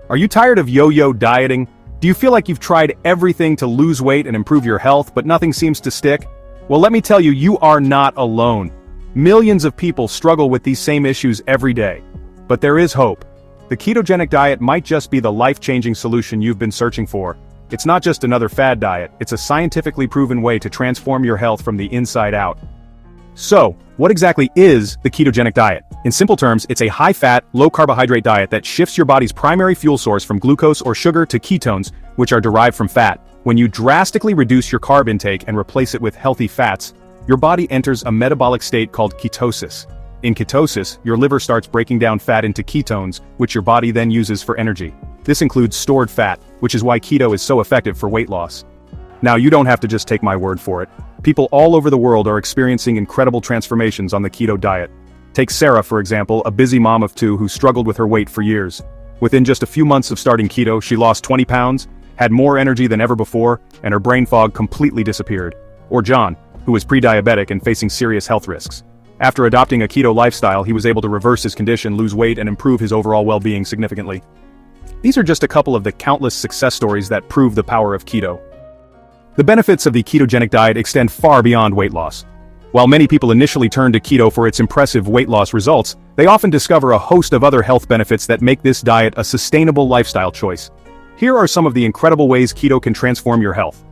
Are you tired of yo-yo dieting? Do you feel like you've tried everything to lose weight and improve your health, but nothing seems to stick? Well, let me tell you, you are not alone. Millions of people struggle with these same issues every day. But there is hope. The ketogenic diet might just be the life-changing solution you've been searching for. It's not just another fad diet, it's a scientifically proven way to transform your health from the inside out. So, what exactly is the ketogenic diet? In simple terms, it's a high-fat, low-carbohydrate diet that shifts your body's primary fuel source from glucose or sugar to ketones, which are derived from fat. When you drastically reduce your carb intake and replace it with healthy fats, your body enters a metabolic state called ketosis. In ketosis, your liver starts breaking down fat into ketones, which your body then uses for energy. This includes stored fat, which is why keto is so effective for weight loss. Now, you don't have to just take my word for it. People all over the world are experiencing incredible transformations on the keto diet. Take Sarah, for example, a busy mom of two who struggled with her weight for years. Within just a few months of starting keto, she lost 20 pounds, had more energy than ever before, and her brain fog completely disappeared. Or John, who was pre-diabetic and facing serious health risks. After adopting a keto lifestyle, he was able to reverse his condition, lose weight, and improve his overall well-being significantly. These are just a couple of the countless success stories that prove the power of keto. The benefits of the ketogenic diet extend far beyond weight loss. While many people initially turn to keto for its impressive weight loss results, they often discover a host of other health benefits that make this diet a sustainable lifestyle choice. Here are some of the incredible ways keto can transform your health.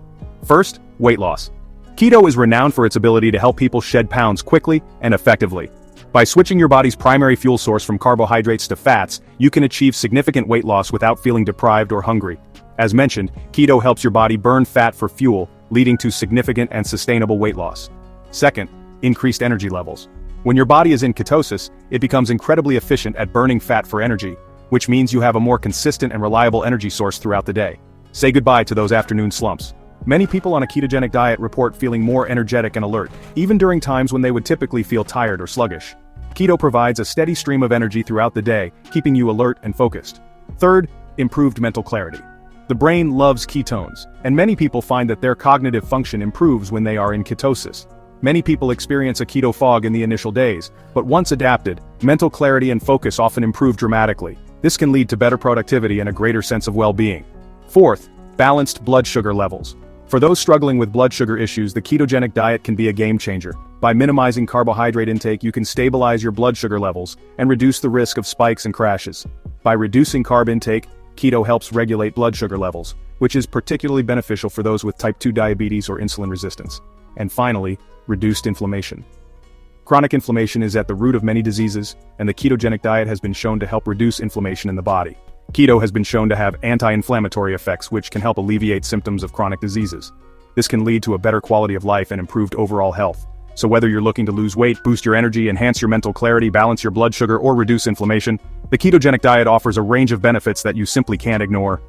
First, weight loss. Keto is renowned for its ability to help people shed pounds quickly and effectively. By switching your body's primary fuel source from carbohydrates to fats, you can achieve significant weight loss without feeling deprived or hungry. As mentioned, keto helps your body burn fat for fuel, leading to significant and sustainable weight loss. Second, increased energy levels. When your body is in ketosis, it becomes incredibly efficient at burning fat for energy, which means you have a more consistent and reliable energy source throughout the day. Say goodbye to those afternoon slumps. Many people on a ketogenic diet report feeling more energetic and alert, even during times when they would typically feel tired or sluggish. Keto provides a steady stream of energy throughout the day, keeping you alert and focused. Third, improved mental clarity. The brain loves ketones, and many people find that their cognitive function improves when they are in ketosis. Many people experience a keto fog in the initial days, but once adapted, mental clarity and focus often improve dramatically. This can lead to better productivity and a greater sense of well-being. Fourth, balanced blood sugar levels. For those struggling with blood sugar issues, the ketogenic diet can be a game changer. By minimizing carbohydrate intake, you can stabilize your blood sugar levels and reduce the risk of spikes and crashes. By reducing carb intake, keto helps regulate blood sugar levels, which is particularly beneficial for those with type 2 diabetes or insulin resistance. And finally, reduced inflammation. Chronic inflammation is at the root of many diseases, and the ketogenic diet has been shown to help reduce inflammation in the body. Keto has been shown to have anti-inflammatory effects which can help alleviate symptoms of chronic diseases. This can lead to a better quality of life and improved overall health. So whether you're looking to lose weight, boost your energy, enhance your mental clarity, balance your blood sugar, or reduce inflammation, the ketogenic diet offers a range of benefits that you simply can't ignore.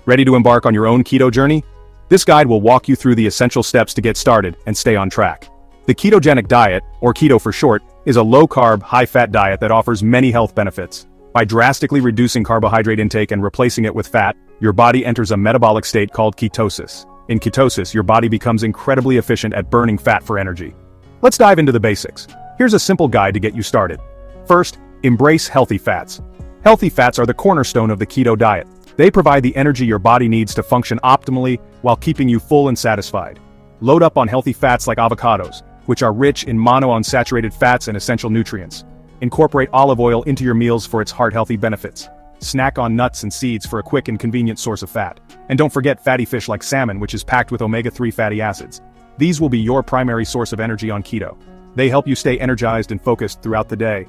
Ready to embark on your own keto journey? This guide will walk you through the essential steps to get started and stay on track. The ketogenic diet, or keto for short, is a low-carb, high-fat diet that offers many health benefits. By drastically reducing carbohydrate intake and replacing it with fat, your body enters a metabolic state called ketosis. In ketosis, your body becomes incredibly efficient at burning fat for energy. Let's dive into the basics. Here's a simple guide to get you started. First, embrace healthy fats. Healthy fats are the cornerstone of the keto diet. They provide the energy your body needs to function optimally while keeping you full and satisfied. Load up on healthy fats like avocados, which are rich in monounsaturated fats and essential nutrients. Incorporate olive oil into your meals for its heart-healthy benefits. Snack on nuts and seeds for a quick and convenient source of fat. And don't forget fatty fish like salmon, which is packed with omega-3 fatty acids. These will be your primary source of energy on keto. They help you stay energized and focused throughout the day.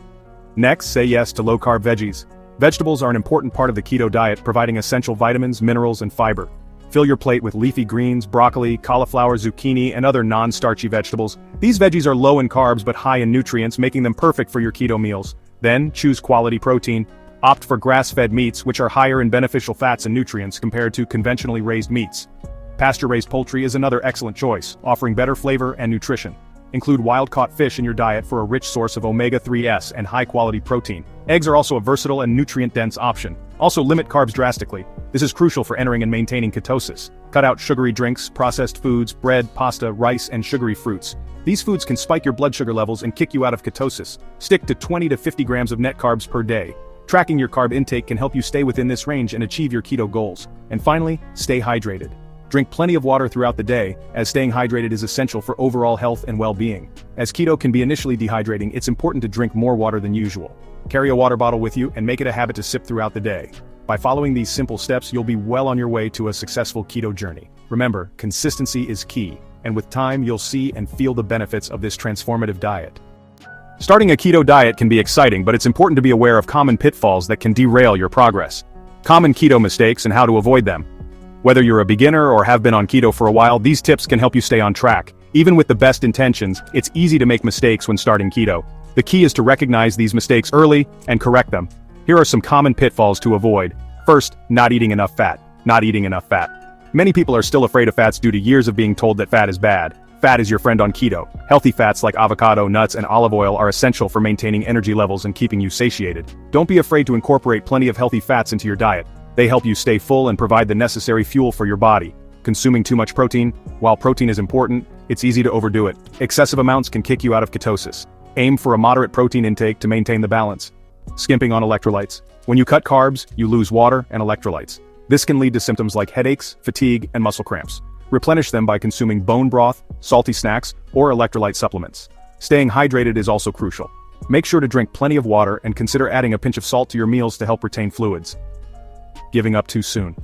Next, say yes to low-carb veggies. Vegetables are an important part of the keto diet, providing essential vitamins, minerals, and fiber. Fill your plate with leafy greens, broccoli, cauliflower, zucchini, and other non-starchy vegetables. These veggies are low in carbs but high in nutrients, making them perfect for your keto meals. Then, choose quality protein. Opt for grass-fed meats, which are higher in beneficial fats and nutrients compared to conventionally raised meats. Pasture-raised poultry is another excellent choice, offering better flavor and nutrition. Include wild-caught fish in your diet for a rich source of omega-3s and high-quality protein. Eggs are also a versatile and nutrient-dense option. Also, limit carbs drastically. This is crucial for entering and maintaining ketosis. Cut out sugary drinks, processed foods, bread, pasta, rice, and sugary fruits. These foods can spike your blood sugar levels and kick you out of ketosis. Stick to 20 to 50 grams of net carbs per day. Tracking your carb intake can help you stay within this range and achieve your keto goals. And finally, stay hydrated. Drink plenty of water throughout the day, as staying hydrated is essential for overall health and well-being. As keto can be initially dehydrating, it's important to drink more water than usual. Carry a water bottle with you and make it a habit to sip throughout the day. By following these simple steps, you'll be well on your way to a successful keto journey. Remember, consistency is key, and with time you'll see and feel the benefits of this transformative diet. Starting a keto diet can be exciting, but it's important to be aware of common pitfalls that can derail your progress. Common keto mistakes and how to avoid them. Whether you're a beginner or have been on keto for a while, these tips can help you stay on track. Even with the best intentions, it's easy to make mistakes when starting keto. The key is to recognize these mistakes early and correct them. Here are some common pitfalls to avoid. First, not eating enough fat. Not eating enough fat. Many people are still afraid of fats due to years of being told that fat is bad. Fat is your friend on keto. Healthy fats like avocado, nuts, and olive oil are essential for maintaining energy levels and keeping you satiated. Don't be afraid to incorporate plenty of healthy fats into your diet. They help you stay full and provide the necessary fuel for your body. Consuming too much protein? While protein is important, it's easy to overdo it. Excessive amounts can kick you out of ketosis. Aim for a moderate protein intake to maintain the balance. Skimping on electrolytes. When you cut carbs, you lose water and electrolytes. This can lead to symptoms like headaches, fatigue, and muscle cramps. Replenish them by consuming bone broth, salty snacks, or electrolyte supplements. Staying hydrated is also crucial. Make sure to drink plenty of water and consider adding a pinch of salt to your meals to help retain fluids. Giving up too soon.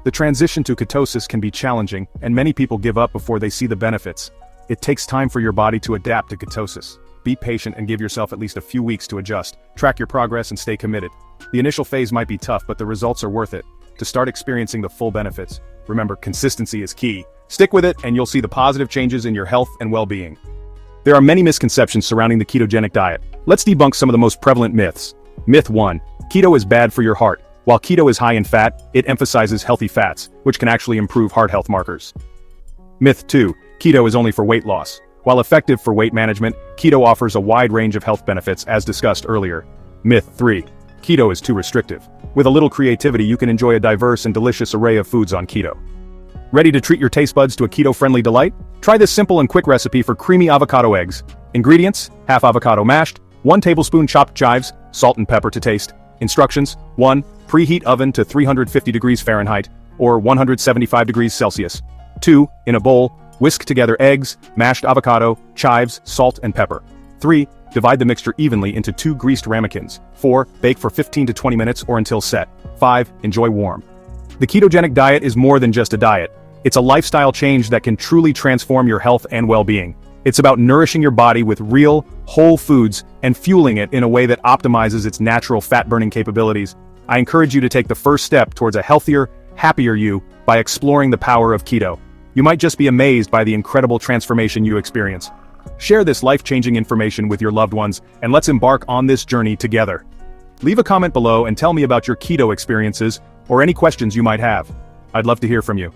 The transition to ketosis can be challenging, and many people give up before they see the benefits. It takes time for your body to adapt to ketosis. Be patient and give yourself at least a few weeks to adjust. Track your progress and stay committed. The initial phase might be tough, but the results are worth it. To start experiencing the full benefits, remember, consistency is key. Stick with it and you'll see the positive changes in your health and well-being. There are many misconceptions surrounding the ketogenic diet. Let's debunk some of the most prevalent myths. Myth 1. Keto is bad for your heart. While keto is high in fat, it emphasizes healthy fats, which can actually improve heart health markers. Myth 2. Keto is only for weight loss. While effective for weight management, keto offers a wide range of health benefits as discussed earlier. Myth 3. Keto is too restrictive. With a little creativity, you can enjoy a diverse and delicious array of foods on keto. Ready to treat your taste buds to a keto-friendly delight? Try this simple and quick recipe for creamy avocado eggs. Ingredients: half avocado mashed, 1 tablespoon chopped chives, salt and pepper to taste. Instructions: 1. Preheat oven to 350 degrees Fahrenheit, or 175 degrees Celsius. 2. In a bowl, whisk together eggs, mashed avocado, chives, salt and pepper. 3. Divide the mixture evenly into 2 greased ramekins. 4. Bake for 15 to 20 minutes or until set. 5. Enjoy warm. The ketogenic diet is more than just a diet. It's a lifestyle change that can truly transform your health and well-being. It's about nourishing your body with real, whole foods and fueling it in a way that optimizes its natural fat-burning capabilities. I encourage you to take the first step towards a healthier, happier you by exploring the power of keto. You might just be amazed by the incredible transformation you experience. Share this life-changing information with your loved ones, and let's embark on this journey together. Leave a comment below and tell me about your keto experiences or any questions you might have. I'd love to hear from you.